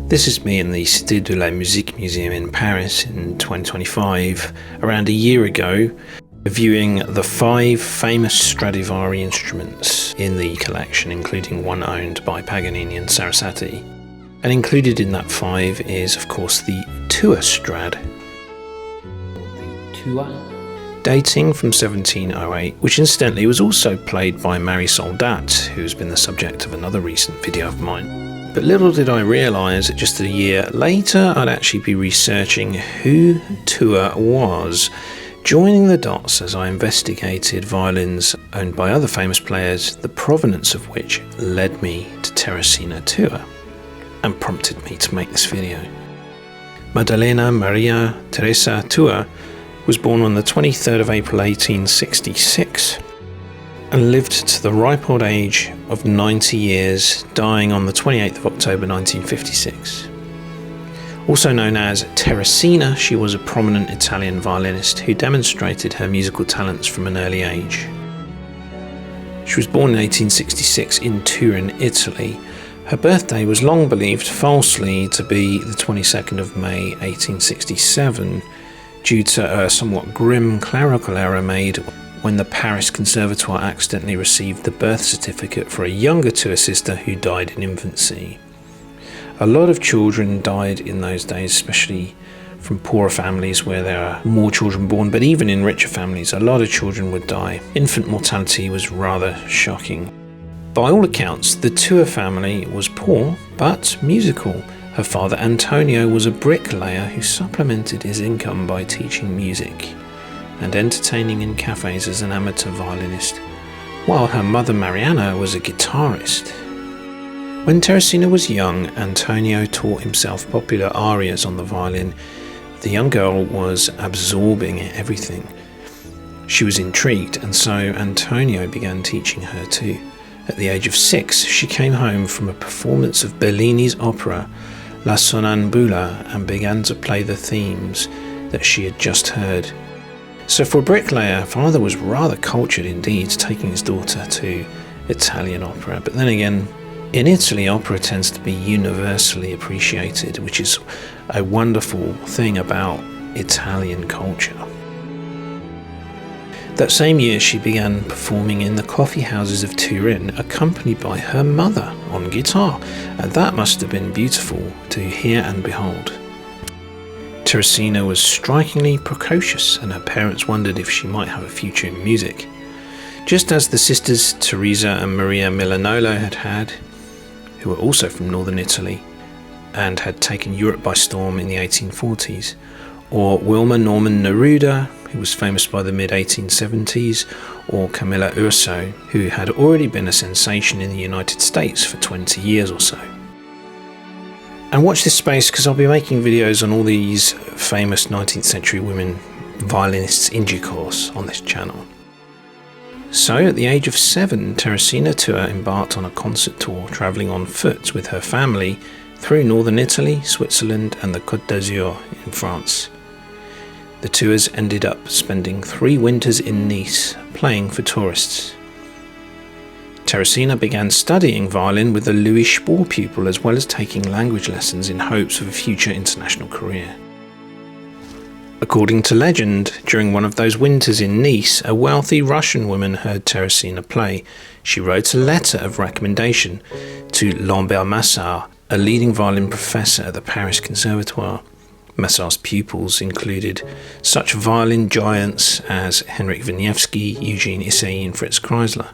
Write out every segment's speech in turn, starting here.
This is me in the Cité de la Musique Museum in Paris in 2025, around a year ago, viewing the 5 famous Stradivari instruments in the collection, including one owned by Paganini and Sarasate. And included in that 5 is, of course, the Tua Strad. Dating from 1708, which incidentally was also played by Marie Soldat, who's been the subject of another recent video of mine. But little did I realise that just a year later I'd actually be researching who Tua was, joining the dots as I investigated violins owned by other famous players, the provenance of which led me to Teresina Tua and prompted me to make this video. Maddalena Maria Teresa Tua was born on the 23rd of April 1866 and lived to the ripe old age of 90 years, dying on the 28th of October 1956. Also known as Teresina, she was a prominent Italian violinist who demonstrated her musical talents from an early age. She was born in 1866 in Turin, Italy. Her birthday was long believed falsely to be the 22nd of May 1867, due to a somewhat grim clerical error made when the Paris Conservatoire accidentally received the birth certificate for a younger Tua sister who died in infancy. A lot of children died in those days, especially from poorer families where there are more children born, but even in richer families, a lot of children would die. Infant mortality was rather shocking. By all accounts, the Tua family was poor, but musical. Her father Antonio was a bricklayer who supplemented his income by teaching music and entertaining in cafes as an amateur violinist, while her mother Mariana was a guitarist. When Teresina was young, Antonio taught himself popular arias on the violin. The young girl was absorbing everything. She was intrigued, and so Antonio began teaching her too. At the age of 6, she came home from a performance of Bellini's opera La Sonnambula and began to play the themes that she had just heard. So for a bricklayer, father was rather cultured indeed, taking his daughter to Italian opera. But then again, in Italy, opera tends to be universally appreciated, which is a wonderful thing about Italian culture. That same year, she began performing in the coffee houses of Turin, accompanied by her mother on guitar, and that must have been beautiful to hear and behold. Teresina was strikingly precocious, and her parents wondered if she might have a future in music, just as the sisters Teresa and Maria Milanolo had, who were also from northern Italy and had taken Europe by storm in the 1840s, or Wilma Norman Neruda, who was famous by the mid-1870s, or Camilla Urso, who had already been a sensation in the United States for 20 years or so. And watch this space, because I'll be making videos on all these famous 19th century women violinists in due course on this channel. So at the age of 7, Teresina Tua embarked on a concert tour, travelling on foot with her family through northern Italy, Switzerland and the Côte d'Azur in France. The tours ended up spending 3 winters in Nice, playing for tourists. Teresina began studying violin with a Louis Spohr pupil, as well as taking language lessons in hopes of a future international career. According to legend, during one of those winters in Nice, a wealthy Russian woman heard Teresina play. She wrote a letter of recommendation to Lambert Massart, a leading violin professor at the Paris Conservatoire. Massart's pupils included such violin giants as Henryk Wieniawski, Eugene Issei and Fritz Kreisler.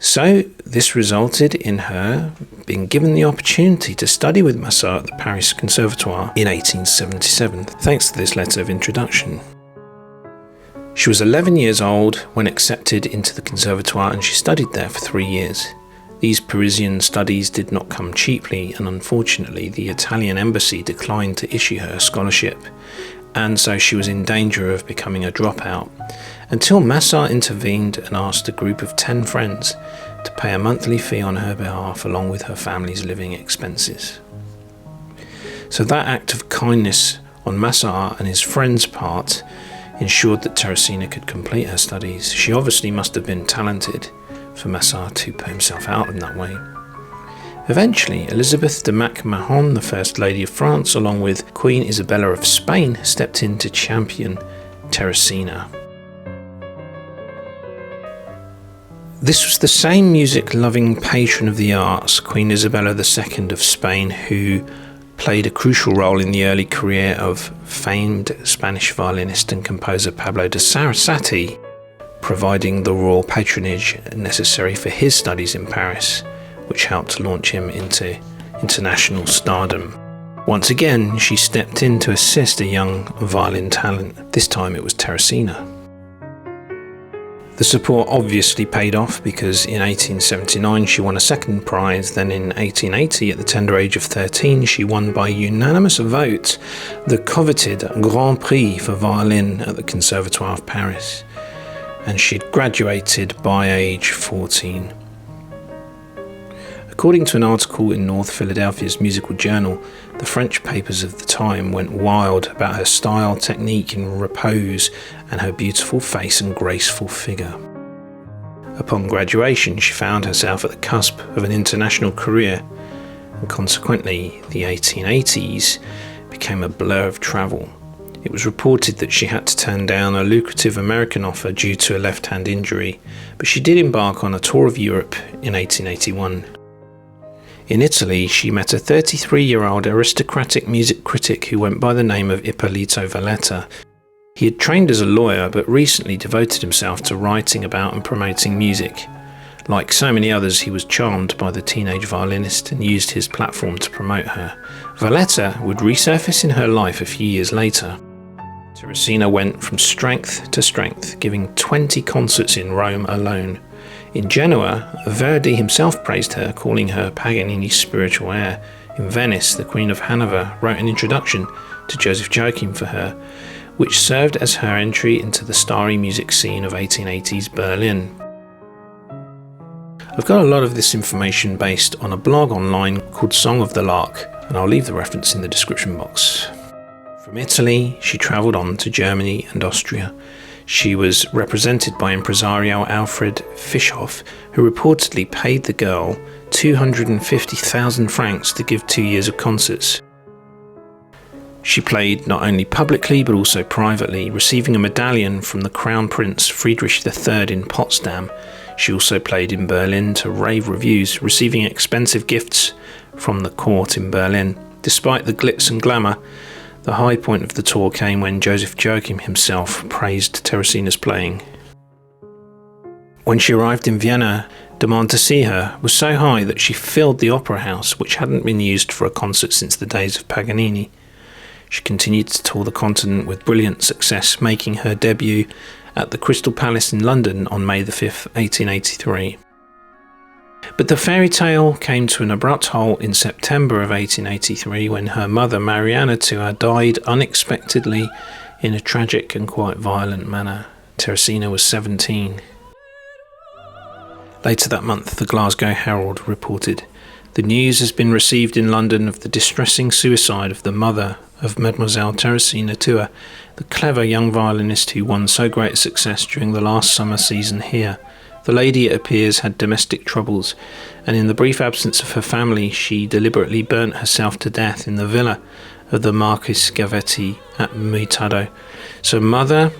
So this resulted in her being given the opportunity to study with Massart at the Paris Conservatoire in 1877, thanks to this letter of introduction. She was 11 years old when accepted into the Conservatoire, and she studied there for 3 years. These Parisian studies did not come cheaply, and unfortunately the Italian embassy declined to issue her a scholarship, and so she was in danger of becoming a dropout, until Massart intervened and asked a group of 10 friends to pay a monthly fee on her behalf along with her family's living expenses. So that act of kindness on Massart and his friends' part ensured that Teresina could complete her studies. She obviously must have been talented for Massart to put himself out in that way. Eventually, Elizabeth de Mac-Mahon, the First Lady of France, along with Queen Isabella of Spain, stepped in to champion Teresina. This was the same music-loving patron of the arts, Queen Isabella II of Spain, who played a crucial role in the early career of famed Spanish violinist and composer Pablo de Sarasate, providing the royal patronage necessary for his studies in Paris, which helped launch him into international stardom. Once again, she stepped in to assist a young violin talent. This time it was Teresina. The support obviously paid off, because in 1879 she won a second prize. Then in 1880, at the tender age of 13, she won by unanimous vote the coveted Grand Prix for violin at the Conservatoire of Paris, and she'd graduated by age 14. According to an article in North Philadelphia's Musical Journal, the French papers of the time went wild about her style, technique and repose, and her beautiful face and graceful figure. Upon graduation, she found herself at the cusp of an international career, and consequently the 1880s became a blur of travel. It was reported that she had to turn down a lucrative American offer due to a left-hand injury, but she did embark on a tour of Europe in 1881. In Italy, she met a 33-year-old aristocratic music critic who went by the name of Ippolito Valletta. He had trained as a lawyer, but recently devoted himself to writing about and promoting music. Like so many others, he was charmed by the teenage violinist and used his platform to promote her. Valletta would resurface in her life a few years later. Teresina went from strength to strength, giving 20 concerts in Rome alone. In Genoa, Verdi himself praised her, calling her Paganini's spiritual heir. In Venice, the Queen of Hanover wrote an introduction to Joseph Joachim for her, which served as her entry into the starry music scene of 1880s Berlin. I've got a lot of this information based on a blog online called Song of the Lark, and I'll leave the reference in the description box. From Italy, she travelled on to Germany and Austria. She was represented by impresario Alfred Fischhoff, who reportedly paid the girl 250,000 francs to give 2 years of concerts. She played not only publicly but also privately, receiving a medallion from the Crown Prince Friedrich III in Potsdam. She also played in Berlin to rave reviews, receiving expensive gifts from the court in Berlin. Despite the glitz and glamour, the high point of the tour came when Joseph Joachim himself praised Teresina's playing. When she arrived in Vienna, demand to see her was so high that she filled the opera house, which hadn't been used for a concert since the days of Paganini. She continued to tour the continent with brilliant success, making her debut at the Crystal Palace in London on May the 5th, 1883. But the fairy tale came to an abrupt halt in September of 1883 when her mother, Mariana Tua, died unexpectedly in a tragic and quite violent manner. Teresina was 17. Later that month, the Glasgow Herald reported, "The news has been received in London of the distressing suicide of the mother of Mademoiselle Teresina Tua, the clever young violinist who won so great a success during the last summer season here. The lady, it appears, had domestic troubles, and in the brief absence of her family, she deliberately burnt herself to death in the villa of the Marquis Gavetti at Muitado." So mother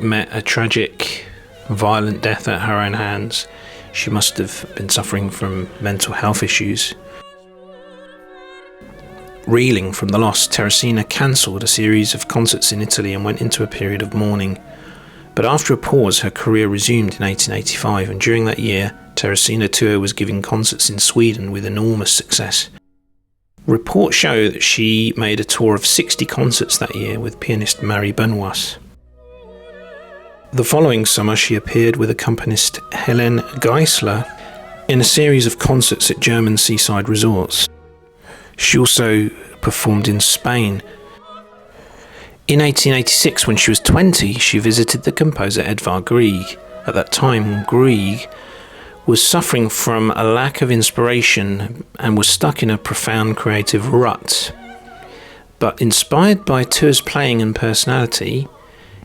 met a tragic, violent death at her own hands. She must have been suffering from mental health issues. Reeling from the loss, Teresina cancelled a series of concerts in Italy and went into a period of mourning. But after a pause, her career resumed in 1885, and during that year, Teresina Tua was giving concerts in Sweden with enormous success. Reports show that she made a tour of 60 concerts that year with pianist Marie Benoist. The following summer, she appeared with accompanist Helene Geisler in a series of concerts at German seaside resorts. She also performed in Spain. In 1886, when she was 20, she visited the composer Edvard Grieg. At that time, Grieg was suffering from a lack of inspiration and was stuck in a profound creative rut. But inspired by Tua's playing and personality,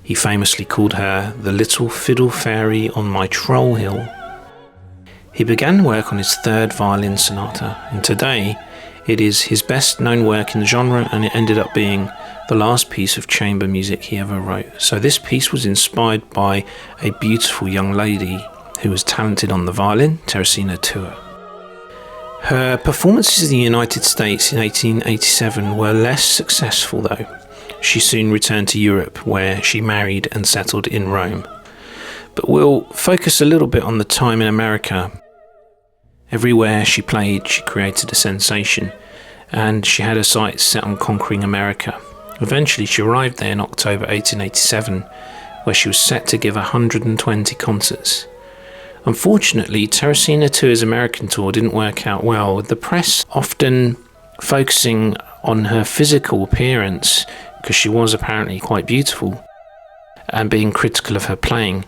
he famously called her the little fiddle fairy on my troll hill. He began work on his third violin sonata, and today it is his best known work in the genre, and it ended up being the last piece of chamber music he ever wrote. So this piece was inspired by a beautiful young lady who was talented on the violin, Teresina. Her performances in the United States in 1887 were less successful though. She soon returned to Europe, where she married and settled in Rome. But we'll focus a little bit on the time in America. Everywhere she played, she created a sensation, and she had her sights set on conquering America. Eventually she arrived there in October 1887, where she was set to give 120 concerts. Unfortunately, Teresina's American tour didn't work out well, with the press often focusing on her physical appearance, because she was apparently quite beautiful, and being critical of her playing.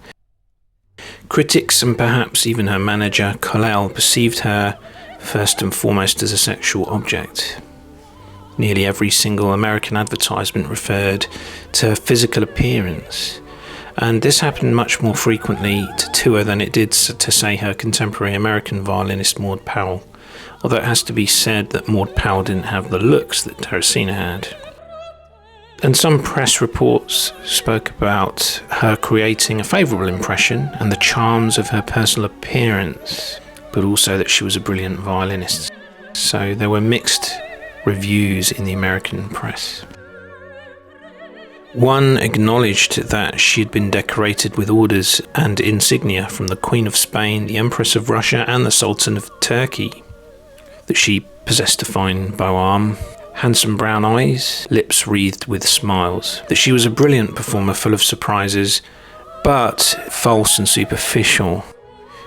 Critics and perhaps even her manager, Colel, perceived her first and foremost as a sexual object. Nearly every single American advertisement referred to her physical appearance, and this happened much more frequently to Tua than it did to, say, her contemporary American violinist Maud Powell, although it has to be said that Maud Powell didn't have the looks that Teresina had. And some press reports spoke about her creating a favourable impression and the charms of her personal appearance, but also that she was a brilliant violinist. So there were mixed reviews in the American press. One acknowledged that she had been decorated with orders and insignia from the Queen of Spain, the Empress of Russia and the Sultan of Turkey, that she possessed a fine bow arm, handsome brown eyes, lips wreathed with smiles, that she was a brilliant performer full of surprises, but false and superficial.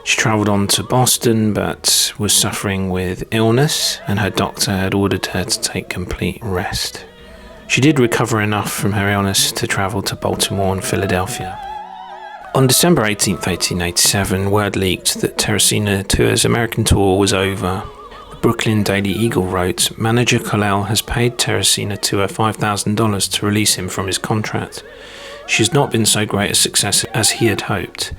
She travelled on to Boston but was suffering with illness, and her doctor had ordered her to take complete rest. She did recover enough from her illness to travel to Baltimore and Philadelphia. On December 18th, 1887, word leaked that Teresina's American tour was over. The Brooklyn Daily Eagle wrote, "Manager Colel has paid Teresina $5,000 to release him from his contract. She has not been so great a success as he had hoped,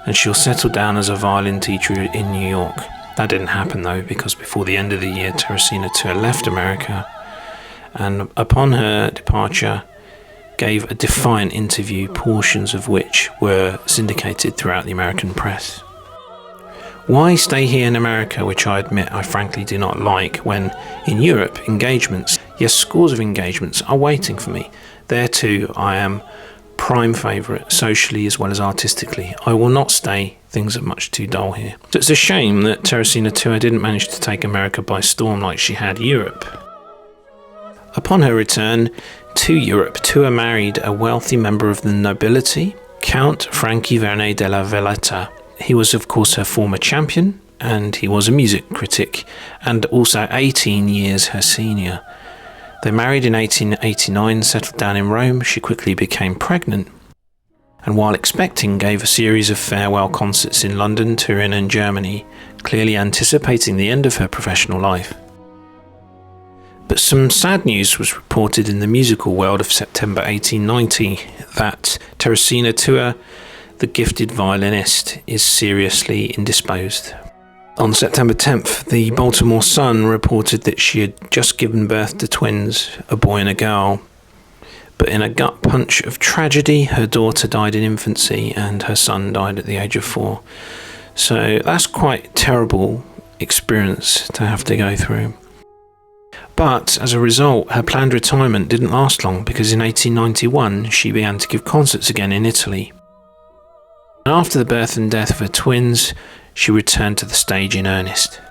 and she'll settle down as a violin teacher in New York." That didn't happen though, because before the end of the year, Teresina left America, and upon her departure gave a defiant interview, portions of which were syndicated throughout the American press. Why stay here in America, which I admit I frankly do not like, when in Europe engagements, yes, scores of engagements are waiting for me. There too I am prime favourite, socially as well as artistically. I will not stay, things are much too dull here. So it's a shame that Teresina didn't manage to take America by storm like she had Europe. Upon her return to Europe, Tua married a wealthy member of the nobility, Count Franchi Verne della Valletta. He was of course her former champion, and he was a music critic, and also 18 years her senior. They married in 1889, settled down in Rome. She quickly became pregnant, and while expecting gave a series of farewell concerts in London, Turin and Germany, clearly anticipating the end of her professional life. But some sad news was reported in the musical world of September 1890 that Teresina, the gifted violinist, is seriously indisposed. On September 10th, the Baltimore Sun reported that she had just given birth to twins, a boy and a girl. But in a gut punch of tragedy, her daughter died in infancy and her son died at the age of 4. So that's quite a terrible experience to have to go through. But as a result, her planned retirement didn't last long, because in 1891 she began to give concerts again in Italy. And after the birth and death of her twins, she returned to the stage in earnest.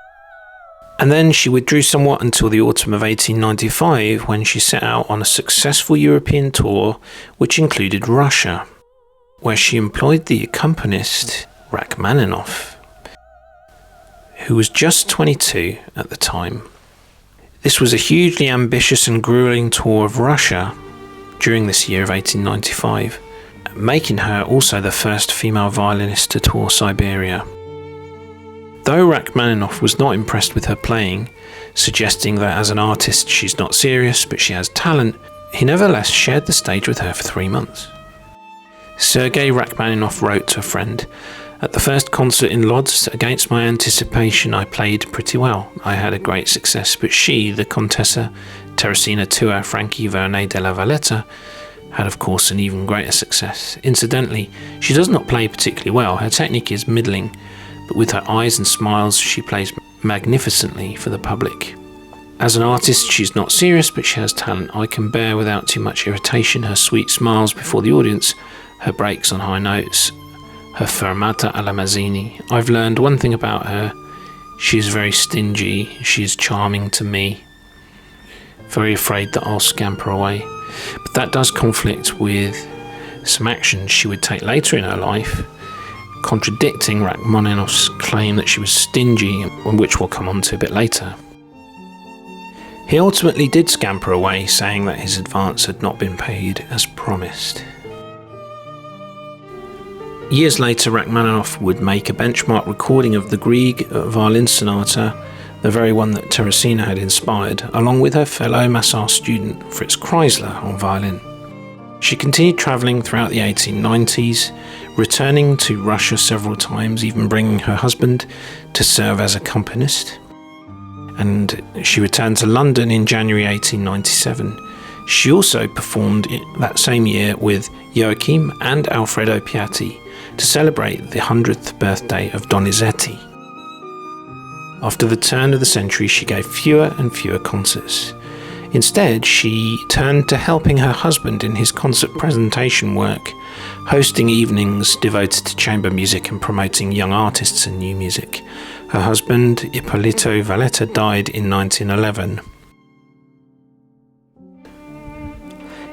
And then she withdrew somewhat until the autumn of 1895, when she set out on a successful European tour, which included Russia, where she employed the accompanist Rachmaninoff, who was just 22 at the time. This was a hugely ambitious and grueling tour of Russia during this year of 1895, making her also the first female violinist to tour Siberia. Though Rachmaninoff was not impressed with her playing, suggesting that as an artist she's not serious but she has talent, he nevertheless shared the stage with her for 3 months. Sergei Rachmaninoff wrote to a friend, At the first concert in Lodz, against my anticipation, I played pretty well. I had a great success, but she, the Contessa Teresina Tua Franchi Verne della Valletta, had of course an even greater success. Incidentally, she does not play particularly well. Her technique is middling, but with her eyes and smiles, she plays magnificently for the public. As an artist, she's not serious, but she has talent. I can bear without too much irritation her sweet smiles before the audience, her breaks on high notes, her fermata alla Mazzini. I've learned one thing about her. She's very stingy, she's charming to me, very afraid that I'll scamper away. But that does conflict with some actions she would take later in her life, contradicting Rachmaninoff's claim that she was stingy, which we'll come on to a bit later. He ultimately did scamper away, saying that his advance had not been paid as promised. Years later, Rachmaninoff would make a benchmark recording of the Grieg Violin Sonata, the very one that Teresina had inspired, along with her fellow Massart student Fritz Kreisler on violin. She continued travelling throughout the 1890s, returning to Russia several times, even bringing her husband to serve as accompanist. And she returned to London in January 1897. She also performed that same year with Joachim and Alfredo Piatti to celebrate the 100th birthday of Donizetti. After the turn of the century, she gave fewer and fewer concerts. Instead, she turned to helping her husband in his concert presentation work, hosting evenings devoted to chamber music and promoting young artists and new music. Her husband, Ippolito Valletta, died in 1911.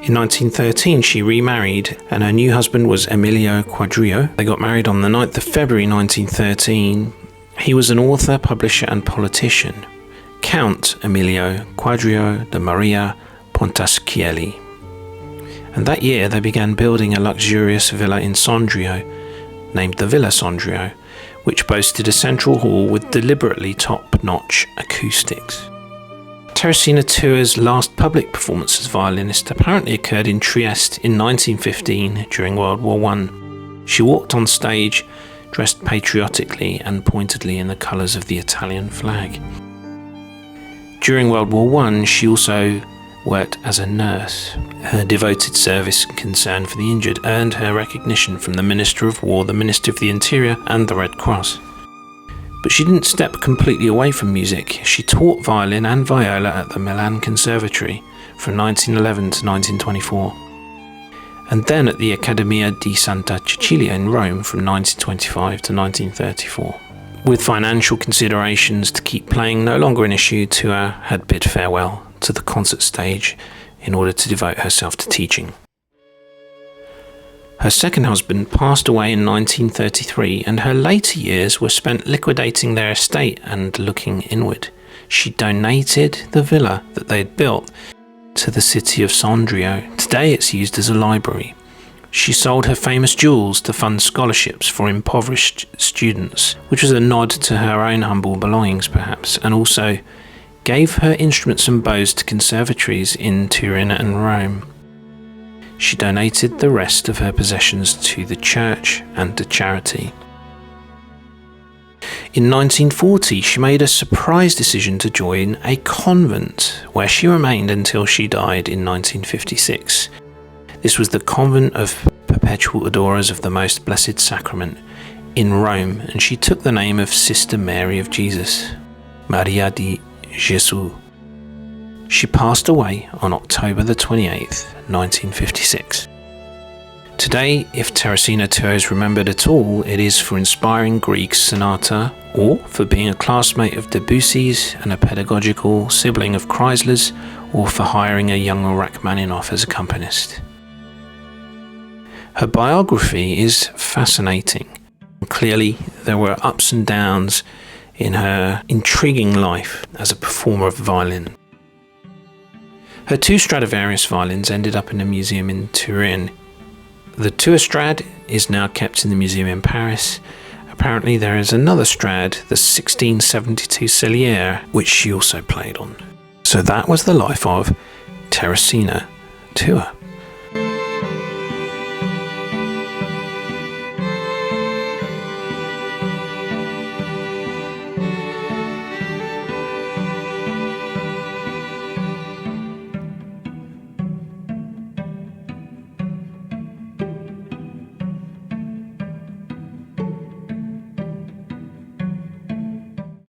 In 1913, she remarried, and her new husband was Emilio Quadrio. They got married on the 9th of February 1913. He was an author, publisher, and politician, Count Emilio Quadrio de Maria Pontaschielli. And that year, they began building a luxurious villa in Sondrio, named the Villa Sondrio, which boasted a central hall with deliberately top-notch acoustics. Teresina Tua's last public performance as violinist apparently occurred in Trieste in 1915 during World War I. She walked on stage dressed patriotically and pointedly in the colours of the Italian flag. During World War I, she also worked as a nurse. Her devoted service and concern for the injured earned her recognition from the Minister of War, the Minister of the Interior, and the Red Cross. But she didn't step completely away from music. She taught violin and viola at the Milan Conservatory from 1911 to 1924, and then at the Accademia di Santa Cecilia in Rome from 1925 to 1934. With financial considerations to keep playing no longer an issue, Tua had bid farewell to the concert stage in order to devote herself to teaching. Her second husband passed away in 1933, and her later years were spent liquidating their estate and looking inward. She donated the villa that they had built to the city of Sondrio. Today it's used as a library. She sold her famous jewels to fund scholarships for impoverished students, which was a nod to her own humble belongings perhaps, and also gave her instruments and bows to conservatories in Turin and Rome. She donated the rest of her possessions to the church and to charity. In 1940, she made a surprise decision to join a convent, where she remained until she died in 1956. This was the Convent of Perpetual Adorers of the Most Blessed Sacrament in Rome, and she took the name of Sister Mary of Jesus, Maria di Gesù. She passed away on October the 28th, 1956. Today, if Teresina Tua is remembered at all, it is for inspiring Grieg's sonata, or for being a classmate of Debussy's and a pedagogical sibling of Kreisler's, or for hiring a young Rachmaninoff as accompanist. Her biography is fascinating. Clearly, there were ups and downs in her intriguing life as a performer of violin. Her two Stradivarius violins ended up in a museum in Turin. The Tua Strad is now kept in the museum in Paris. Apparently there is another Strad, the 1672 Cellier, which she also played on. So that was the life of Teresina Tua.